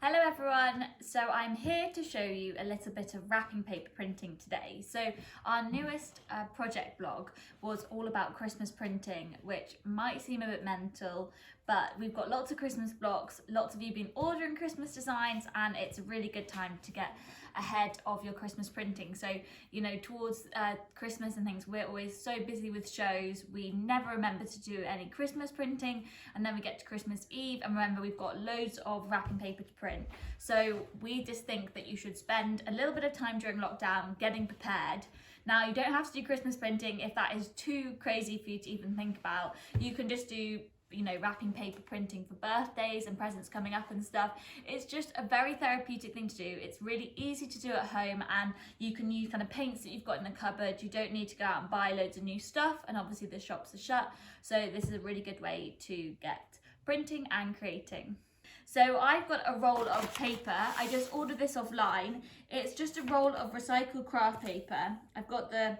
Hello everyone, so I'm here to show you a little bit of wrapping paper printing today. So our newest project blog was all about Christmas printing, which might seem a bit mental, but we've got lots of Christmas blocks, lots of you been ordering Christmas designs, and it's a really good time to get ahead of your Christmas printing. So, you know, towards Christmas and things, we're always so busy with shows, we never remember to do any Christmas printing, and then we get to Christmas Eve and remember we've got loads of wrapping paper to print. So we just think that you should spend a little bit of time during lockdown getting prepared. Now, you don't have to do Christmas printing if that is too crazy for you to even think about. You can just do, you know, wrapping paper printing for birthdays and presents coming up and stuff. It's just a very therapeutic thing to do. It's really easy to do at home, and you can use kind of paints that you've got in the cupboard. You don't need to go out and buy loads of new stuff, and obviously the shops are shut, so this is a really good way to get printing and creating. So I've got a roll of paper. I just ordered this offline. It's just a roll of recycled craft paper. I've got the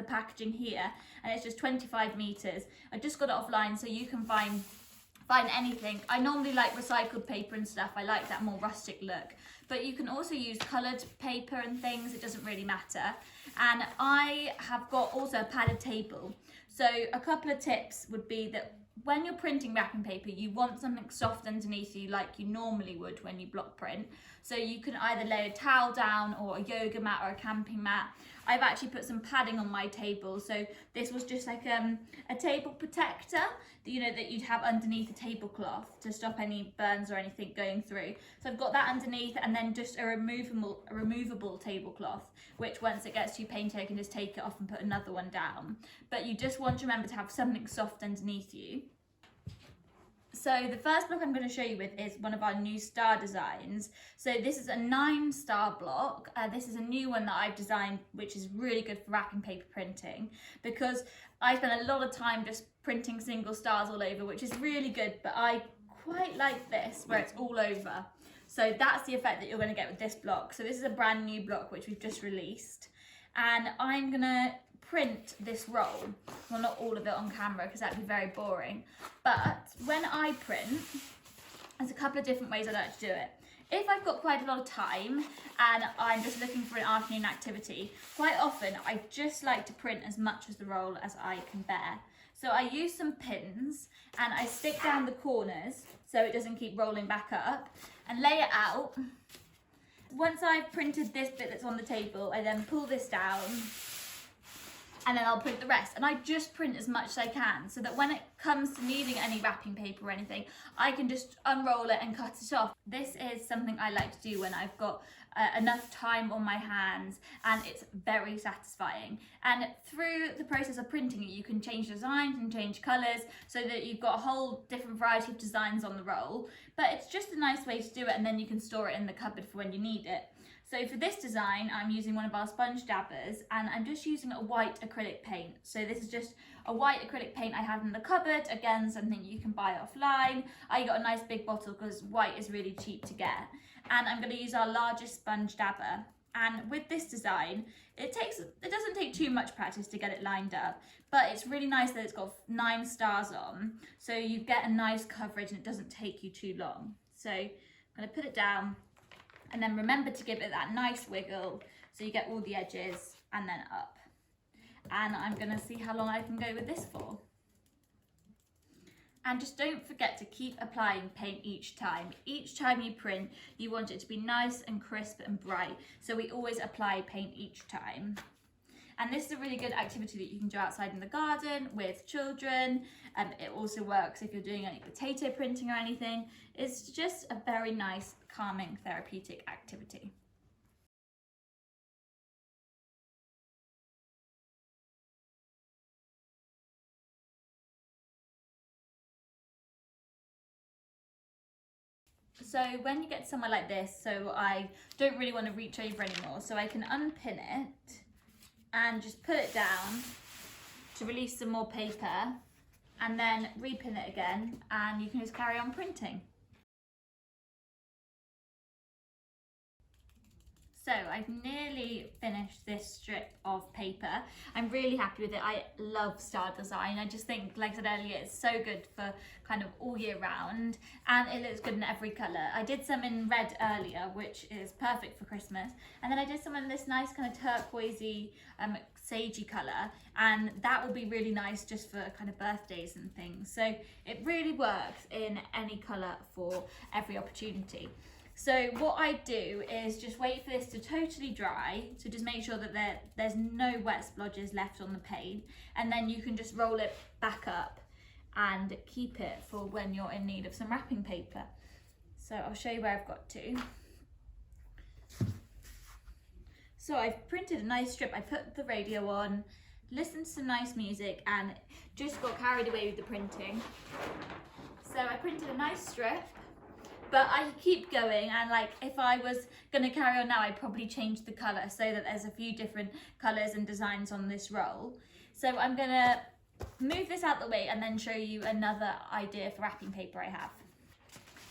packaging here, and it's just 25 meters. I just got it offline, so you can find anything. I normally like recycled paper and stuff. I like that more rustic look, but you can also use colored paper and things. It doesn't really matter. And I have got also a padded table. So a couple of tips would be that when you're printing wrapping paper, you want something soft underneath you like you normally would when you block print. So you can either lay a towel down or a yoga mat or a camping mat. I've actually put some padding on my table. So this was just like a table protector that, you know, that you'd have underneath a tablecloth to stop any burns or anything going through. So I've got that underneath, and then just a removable tablecloth, which once it gets too painted, I can just take it off and put another one down. But you just want to remember to have something soft underneath you. So the first block I'm going to show you with is one of our new star designs. So this is a 9-star block. This is a new one that I've designed, which is really good for wrapping paper printing, because I spend a lot of time just printing single stars all over, which is really good, but I quite like this where it's all over. So that's the effect that you're going to get with this block. So this is a brand new block which we've just released, and I'm going to print this roll. Well, not all of it on camera because that'd be very boring, but when I print, there's a couple of different ways I like to do it. If I've got quite a lot of time and I'm just looking for an afternoon activity, quite often I just like to print as much as the roll as I can bear. So I use some pins and I stick down the corners so it doesn't keep rolling back up, and lay it out. Once I've printed this bit that's on the table, I then pull this down, and then I'll print the rest. And I just print as much as I can so that when it comes to needing any wrapping paper or anything, I can just unroll it and cut it off. This is something I like to do when I've got enough time on my hands, and it's very satisfying. And through the process of printing it, you can change designs and change colours so that you've got a whole different variety of designs on the roll. But it's just a nice way to do it, and then you can store it in the cupboard for when you need it. So for this design, I'm using one of our sponge dabbers, and I'm just using a white acrylic paint. So this is just a white acrylic paint I have in the cupboard. Again, something you can buy offline. I got a nice big bottle because white is really cheap to get. And I'm going to use our largest sponge dabber. And with this design, it doesn't take too much practice to get it lined up, but it's really nice that it's got 9 stars on. So you get a nice coverage and it doesn't take you too long. So I'm going to put it down. And then remember to give it that nice wiggle so you get all the edges, and then up. And I'm going to see how long I can go with this for. And just don't forget to keep applying paint each time. Each time you print, you want it to be nice and crisp and bright. So we always apply paint each time. And this is a really good activity that you can do outside in the garden with children. It also works if you're doing any potato printing or anything. It's just a very nice, calming, therapeutic activity. So when you get somewhere like this, so I don't really want to reach over anymore, so I can unpin it and just put it down to release some more paper, and then repin it again, and you can just carry on printing. So I've nearly finished this strip of paper. I'm really happy with it. I love star design. I just think, like I said earlier, it's so good for kind of all year round, and it looks good in every colour. I did some in red earlier, which is perfect for Christmas, and then I did some in this nice kind of turquoisey, sagey colour, and that will be really nice just for kind of birthdays and things. So it really works in any colour for every opportunity. So what I do is just wait for this to totally dry, so just make sure that there's no wet splodges left on the paint, and then you can just roll it back up and keep it for when you're in need of some wrapping paper. So I'll show you where I've got to. So I've printed a nice strip. I put the radio on, listened to some nice music, and just got carried away with the printing. So I printed a nice strip. But I keep going, and like if I was going to carry on now, I'd probably change the colour so that there's a few different colours and designs on this roll. So I'm going to move this out the way and then show you another idea for wrapping paper I have.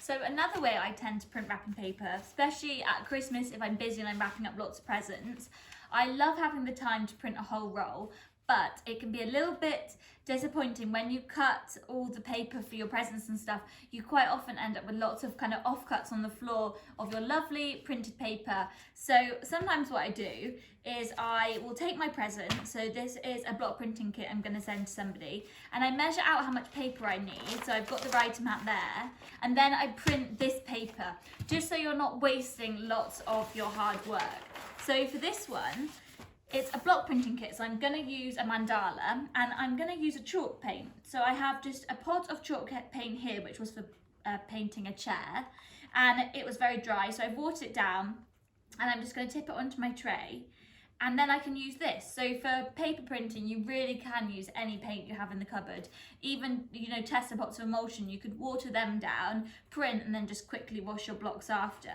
So another way I tend to print wrapping paper, especially at Christmas if I'm busy and I'm wrapping up lots of presents, I love having the time to print a whole roll, but it can be a little bit disappointing when you cut all the paper for your presents and stuff. You quite often end up with lots of kind of offcuts on the floor of your lovely printed paper. So sometimes what I do is I will take my present, so this is a block printing kit I'm going to send to somebody, and I measure out how much paper I need, so I've got the right amount there, and then I print this paper, just so you're not wasting lots of your hard work. So for this one, it's a block printing kit, so I'm going to use a mandala, and I'm going to use a chalk paint. So I have just a pot of chalk paint here, which was for painting a chair, and it was very dry, so I've watered it down, and I'm just going to tip it onto my tray, and then I can use this. So for paper printing, you really can use any paint you have in the cupboard. Even, you know, Tess pots of emulsion, you could water them down, print, and then just quickly wash your blocks after.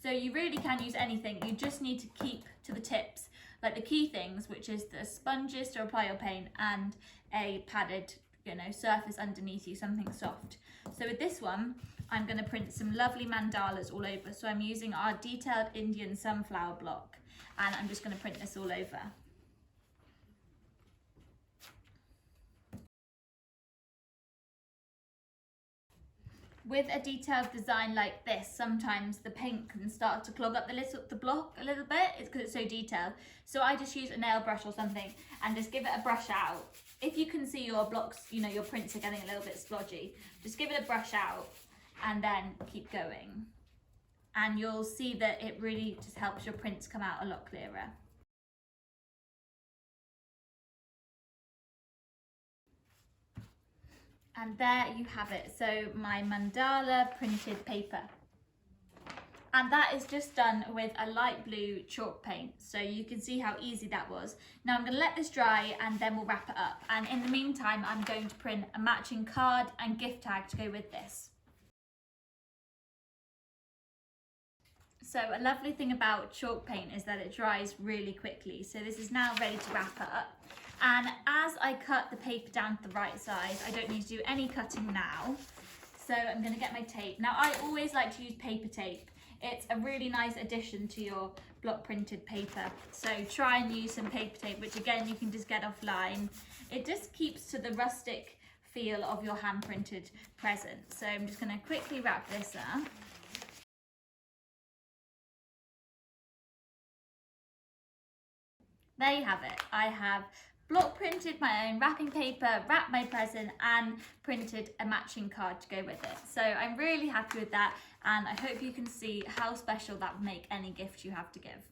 So you really can use anything. You just need to keep to the tips, like the key things, which is the sponges to apply your paint and a padded, you know, surface underneath you, something soft. So with this one, I'm going to print some lovely mandalas all over. So I'm using our detailed Indian sunflower block, and I'm just going to print this all over. With a detailed design like this, sometimes the paint can start to clog up the block a little bit. It's because it's so detailed. So I just use a nail brush or something and just give it a brush out. If you can see your blocks, you know, your prints are getting a little bit splodgy, just give it a brush out and then keep going. And you'll see that it really just helps your prints come out a lot clearer. And there you have it, so my mandala printed paper. And that is just done with a light blue chalk paint, so you can see how easy that was. Now I'm going to let this dry and then we'll wrap it up. And in the meantime, I'm going to print a matching card and gift tag to go with this. So a lovely thing about chalk paint is that it dries really quickly. So this is now ready to wrap up. And as I cut the paper down to the right size, I don't need to do any cutting now. So I'm going to get my tape. Now I always like to use paper tape. It's a really nice addition to your block printed paper. So try and use some paper tape, which again you can just get offline. It just keeps to the rustic feel of your hand printed present. So I'm just going to quickly wrap this up. There you have it. I have block printed my own wrapping paper, wrapped my present, and printed a matching card to go with it. So I'm really happy with that, and I hope you can see how special that would make any gift you have to give.